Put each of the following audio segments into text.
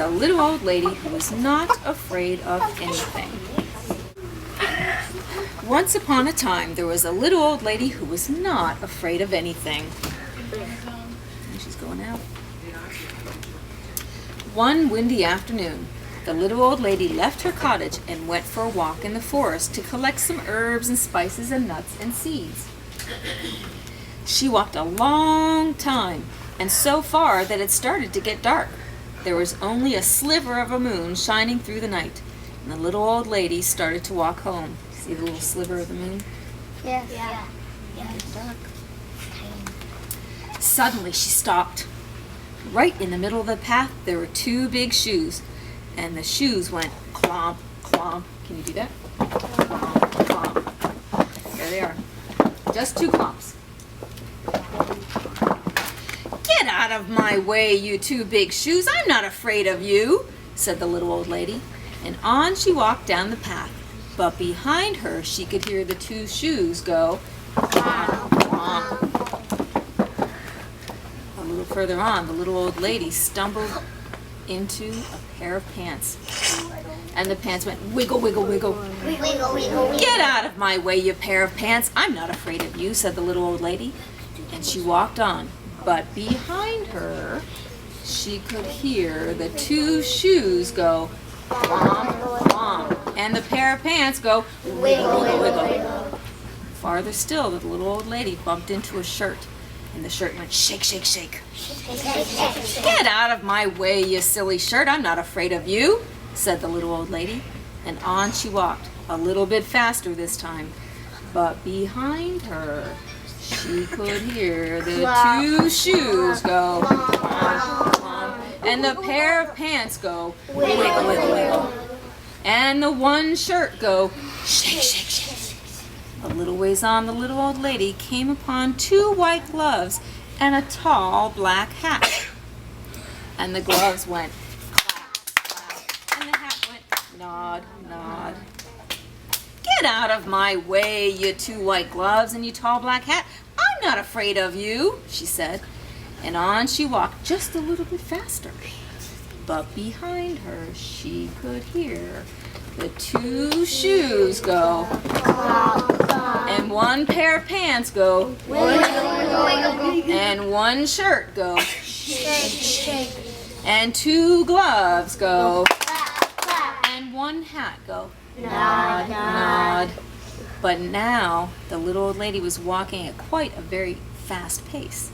the little old lady who was not afraid of anything. Once upon a time, there was a little old lady who was not afraid of anything. She's going out. One windy afternoon, the little old lady left her cottage and went for a walk in the forest to collect some herbs and spices and nuts and seeds. She walked a long time, and so far that it started to get dark. There was only a sliver of a moon shining through the night, and the little old lady started to walk home. See the little sliver of the moon? Yeah. It's dark. Suddenly she stopped. Right in the middle of the path there were two big shoes, and the shoes went clomp, clomp. Can you do that? Clomp, clomp. There they are. Just two clomps. Get out of my way, you two big shoes. I'm not afraid of you, said the little old lady. And on she walked down the path. But behind her she could hear the two shoes go clomp, clomp. A little further on, the little old lady stumbled into a pair of pants. And the pants went wiggle, wiggle, wiggle. Wiggle, wiggle. Get out of my way, you pair of pants. I'm not afraid of you, said the little old lady. And she walked on. But behind her, she could hear the two shoes go clomp, clomp. And the pair of pants go wiggle, wiggle, wiggle. Farther still, the little old lady bumped into a shirt. And the shirt went shake, shake, shake. Get out of my way, you silly shirt. I'm not afraid of you, said the little old lady. And on she walked, a little bit faster this time. But behind her, she could hear the two shoes go clomp, clomp, and the pair of pants go wiggle, wiggle, wiggle, and the one shirt go shake, shake, shake. A little ways on, the little old lady came upon two white gloves and a tall black hat. And the gloves went clap, clap, and the hat went nod, nod. Get out of my way, you two white gloves and you tall black hat. I'm not afraid of you, she said. And on she walked just a little bit faster. But behind her she could hear the two shoes go and one pair of pants go and one shirt go and two gloves go and one hat go nod, nod. But now the little old lady was walking at quite a very fast pace.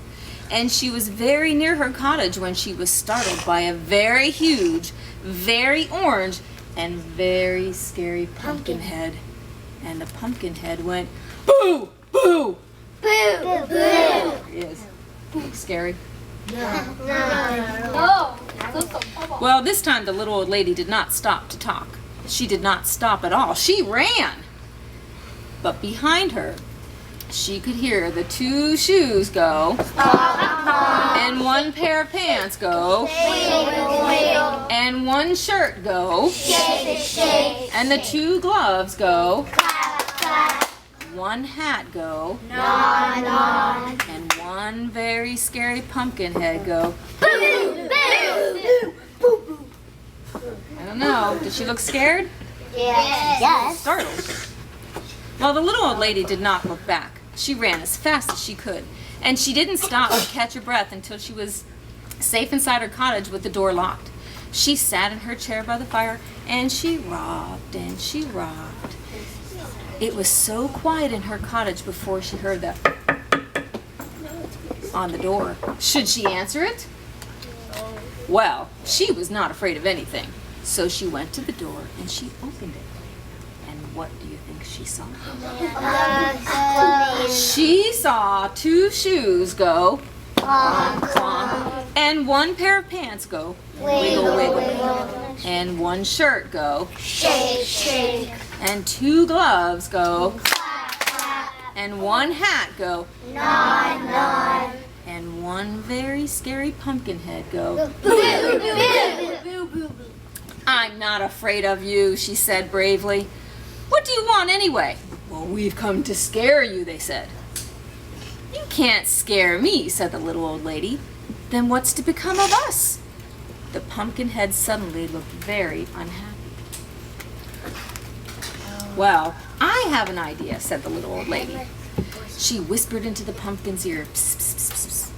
And she was very near her cottage when she was startled by a very huge, very orange, and very scary pumpkin head. And the pumpkin head went, boo, boo. Boo, boo. Yes. Scary. No. Well, this time the little old lady did not stop to talk. She did not stop at all. She ran. But behind her, she could hear the two shoes go and one pair of pants go and one shirt go and the two gloves go, one hat go, and one very scary pumpkin head go. I don't know. Did she look scared? Yes. Startled. Well, the little old lady did not look back. She ran as fast as she could, and she didn't stop to catch her breath until she was safe inside her cottage with the door locked. She sat in her chair by the fire, and she rocked and she rocked. It was so quiet in her cottage before she heard that on the door. Should she answer it? Well, she was not afraid of anything, so she went to the door and she opened it. And what do you think she saw? She saw two shoes go clomp, clomp, and one pair of pants go wiggle, wiggle, and one shirt go Shake. and two gloves go and one hat go Nod. and one very scary pumpkin head go. Boo. I'm not afraid of you, she said bravely. What do you want anyway? Well, we've come to scare you, they said. You can't scare me, said the little old lady. Then what's to become of us? The Pumpkinhead suddenly looked very unhappy. Well, I have an idea, said the little old lady. She whispered into the pumpkin's ear. Psst, psst, psst, psst.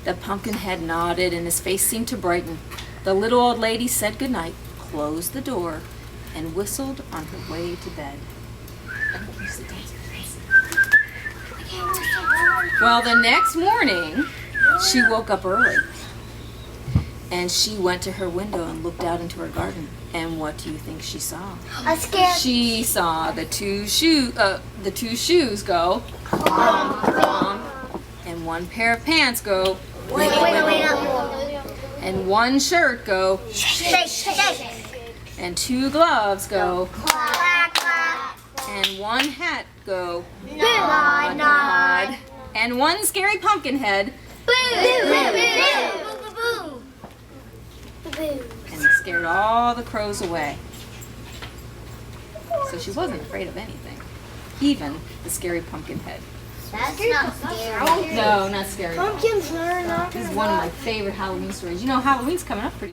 The Pumpkinhead nodded and his face seemed to brighten. The little old lady said goodnight, closed the door, and whistled on her way to bed. Well, the next morning, she woke up early. And she went to her window and looked out into her garden. And what do you think she saw? A scare. She saw the two shoes go Clomp, clomp, and one pair of pants go Wait. and one shirt go Shake. and two gloves go Clack, clack. and one hat go Nod, nod. and one scary pumpkin head, Boo. and they scared all the crows away. So she wasn't afraid of anything, even the scary pumpkin head. That's not scary. No, not scary. Pumpkins are not This is one of my favorite Halloween stories. You know, Halloween's coming up pretty